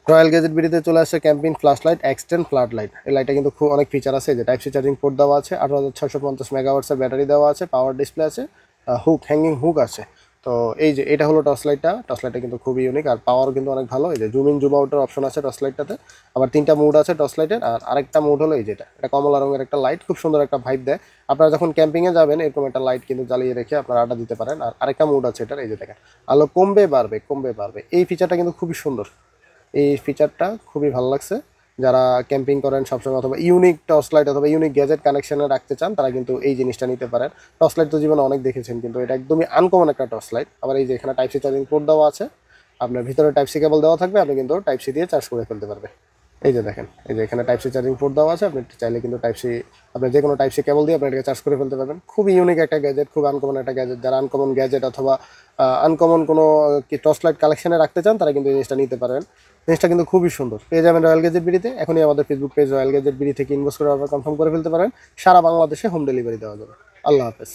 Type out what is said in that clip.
Royal gadget বিডিতে চলে আসছে camping flash light extend flat light. এই লাইটটা কিন্তু খুব অনেক ফিচার আছে, যে টাইপ সি চার্জিং পোর্ট দেওয়া আছে, 8650 মেগাওয়াটসের ব্যাটারি দেওয়া আছে, পাওয়ার ডিসপ্লে আছে, হুক হ্যাঙ্গিং হুক আছে। তো এই যে এটা হলো টর্চ লাইটটা কিন্তু খুবই ইউনিক, আর পাওয়ার কিন্তু অনেক ভালো। এই যে জুম ইন জুম আউটের অপশন আছে টর্চ লাইটটাতে, আবার 3টা মোড আছে টর্চ লাইটের। আর আরেকটা মোড হলো এই যেটা, এটা কমলা রঙের একটা লাইট, খুব সুন্দর একটা ভাইব দেয়। আপনারা যখন ক্যাম্পিংয়ে যাবেন এরকম একটা লাইট কিন্তু জ্বালিয়ে রেখে আপনারা আড্ডা দিতে পারেন। আর আরেকটা মোড আছে এটার, এই যে দেখেন আলো কমবে বাড়বে, এই ফিচারটা কিন্তু খুবই সুন্দর। এই ফিচারটা খুবই ভালো লাগছে। যারা ক্যাম্পিং করেন সবসময়, অথবা ইউনিক টর্চ লাইট অথবা ইউনিক গ্যাজেট কানেকশনে রাখতে চান, তারা কিন্তু এই জিনিসটা নিতে পারেন। টর্চ লাইট তো জীবনে অনেক দেখেছেন, কিন্তু এটা একদমই আনকমন একটা টর্চ লাইট। আবার এই যে এখানে টাইপ সি চার্জিং পোর্ট দেওয়া আছে, আপনার ভিতরে টাইপ সি কেবল দেওয়া থাকবে, আপনি কিন্তু টাইপ সি দিয়ে চার্জ করে ফেলতে পারবেন। এই যে দেখেন, এই যে এখানে টাইপ সি চার্জিং পোর্ট দেওয়া আছে, আপনি চাইলে কিন্তু টাইপ সি, আপনি যে কোনো টাইপ সি কেবল দিয়ে আপনি এটাকে চার্জ করে ফেলতে পারবেন। খুবই ইউনিক একটা গ্যাজেট, খুব আনকমন একটা গ্যাজেট। যারা আনকমন গ্যাজেট অথবা আনকমন কোনো টর্চ লাইট কালেকশনে রাখতে চান, তারা কিন্তু এই জিনিসটা নিতে পারেন। জিনিসটা কিন্তু খুবই সুন্দর। পেয়ে যাবেন রয়্যাল গ্যাজেট বিডিতে। এখনই আমাদের Facebook page royal gadget BD থেকে ইনভেস্ট করে অর্ডার কনফার্ম করে ফেলতে পারেন। সারা বাংলাদেশে হোম ডেলিভারি দেওয়া যাবে। আল্লাহ হাফেজ।